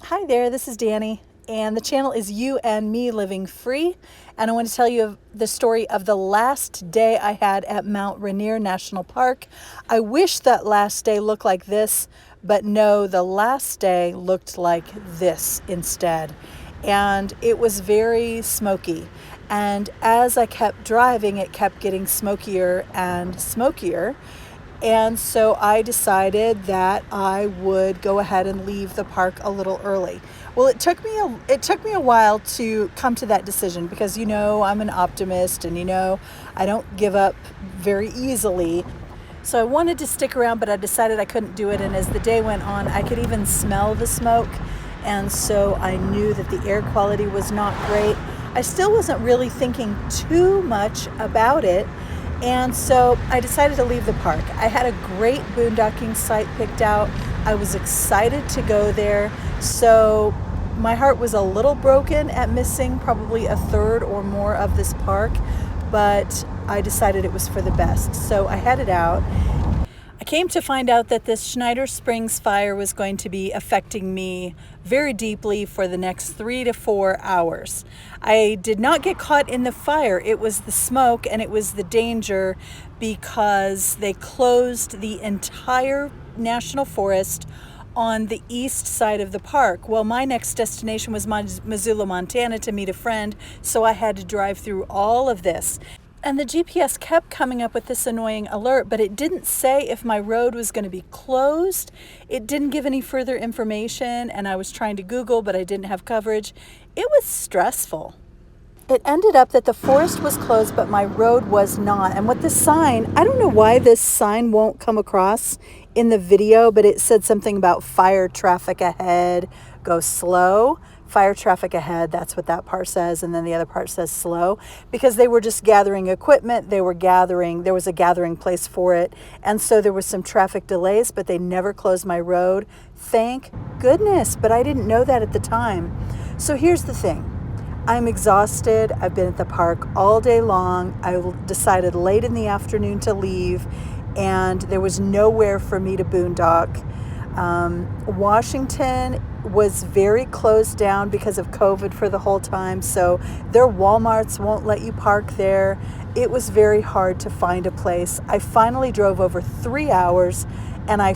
Hi there, this is Dani, and the channel is You and Me Living Free, and I want to tell you the story of the last day I had at Mount Rainier National Park. I wish that last day looked like this, but no, the last day looked like this instead, and it was very smoky. And as I kept driving, it kept getting smokier and smokier. And so I decided that I would go ahead and leave the park a little early. Well, it took me a while to come to that decision because I'm an optimist and I don't give up very easily. So I wanted to stick around, but I decided I couldn't do it. And as the day went on, I could even smell the smoke. And so I knew that the air quality was not great. I still wasn't really thinking too much about it. And so I decided to leave the park. I had a great boondocking site picked out. I was excited to go there. So my heart was a little broken at missing probably a third or more of this park, but I decided it was for the best. So I headed out. I came to find out that this Schneider Springs fire was going to be affecting me very deeply for the next 3 to 4 hours. I did not get caught in the fire. It was the smoke and it was the danger because they closed the entire national forest on the east side of the park. Well, my next destination was Missoula, Montana to meet a friend, so I had to drive through all of this. And the GPS kept coming up with this annoying alert, but it didn't say if my road was going to be closed. It didn't give any further information, and I was trying to Google, but I didn't have coverage. It was stressful. It ended up that the forest was closed, but my road was not. And what the sign, I don't know why this sign won't come across in the video, but it said something about fire traffic ahead, go slow. Fire traffic ahead, that's what that part says, and then the other part says slow, because they were just gathering equipment. There was a gathering place for it, and so there was some traffic delays, but they never closed my road. Thank goodness, but I didn't know that at the time. So here's the thing. I'm exhausted. I've been at the park all day long. I decided late in the afternoon to leave, and there was nowhere for me to boondock. Washington was very closed down because of COVID for the whole time, so their Walmarts won't let you park there. It was very hard to find a place. I finally drove over 3 hours and I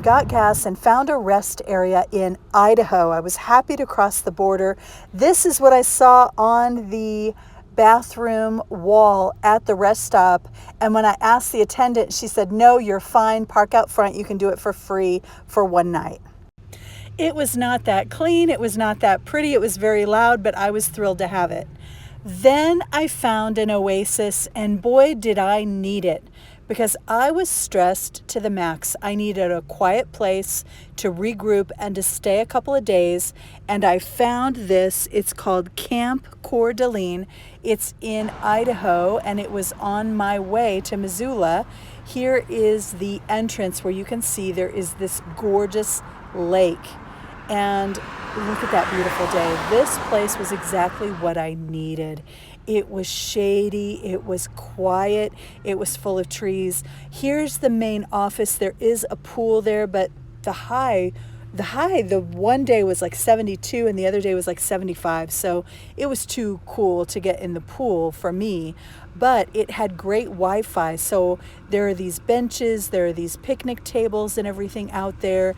got gas and found a rest area in Idaho. I was happy to cross the border. This is what I saw on the bathroom wall at the rest stop, and when I asked the attendant, she said, "No, you're fine, park out front, you can do it for free for one night." It was not that clean, it was not that pretty, it was very loud, but I was thrilled to have it. Then I found an Oasis, and boy did I need it, because I was stressed to the max. I needed a quiet place to regroup and to stay a couple of days, and I found this. It's called Camp Coeur d'Alene. It's in Idaho, and it was on my way to Missoula. Here is the entrance where you can see there is this gorgeous lake. And look at that beautiful day. This place was exactly what I needed. It was shady, it was quiet, it was full of trees. Here's the main office. There is a pool there, but the one day was like 72 and the other day was like 75. So it was too cool to get in the pool for me, but it had great Wi-Fi. So there are these benches, there are these picnic tables and everything out there.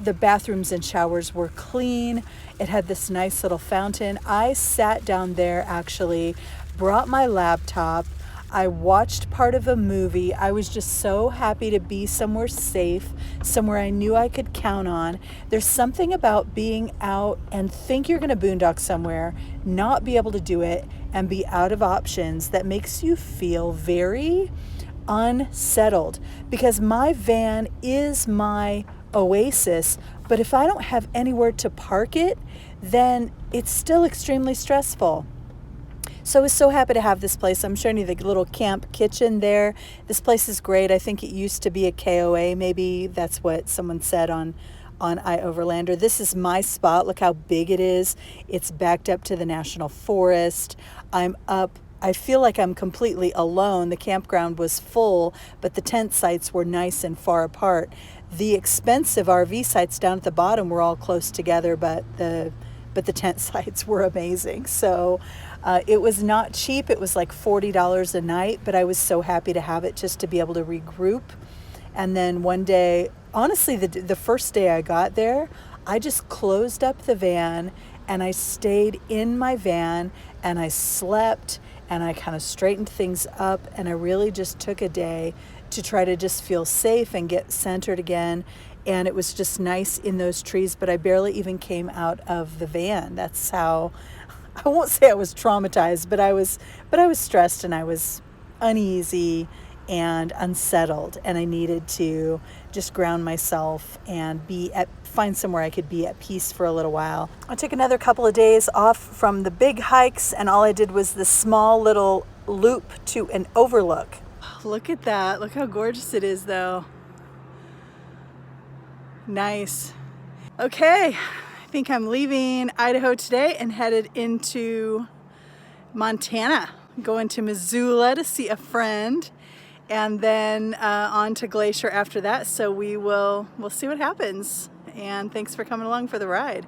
The bathrooms and showers were clean. It had this nice little fountain. I sat down there actually, brought my laptop. I watched part of a movie. I was just so happy to be somewhere safe, somewhere I knew I could count on. There's something about being out and think you're going to boondock somewhere, not be able to do it, and be out of options that makes you feel very unsettled, because my van is my Oasis, but if I don't have anywhere to park it, then it's still extremely stressful. So I was so happy to have this place. I'm showing you the little camp kitchen there. This place is great. I think it used to be a KOA. Maybe that's what someone said on iOverlander. This is my spot. Look how big it is. It's backed up to the national forest. I'm up I feel like I'm completely alone. The campground was full, but the tent sites were nice and far apart. The expensive RV sites down at the bottom were all close together, but the tent sites were amazing. So it was not cheap. It was like $40 a night, but I was so happy to have it just to be able to regroup. And then one day, honestly, the first day I got there, I just closed up the van and I stayed in my van and I slept and I kind of straightened things up, and I really just took a day to try to just feel safe and get centered again. And it was just nice in those trees, but I barely even came out of the van. That's how, I won't say I was traumatized, but I was stressed and I was uneasy and unsettled, and I needed to just ground myself and find somewhere I could be at peace for a little while. I took another couple of days off from the big hikes, and all I did was this small little loop to an overlook. Look at that. Look how gorgeous it is, though. Nice. Okay, I think I'm leaving Idaho today and headed into Montana. Going to Missoula to see a friend, and then on to Glacier after that. So we'll see what happens. And thanks for coming along for the ride.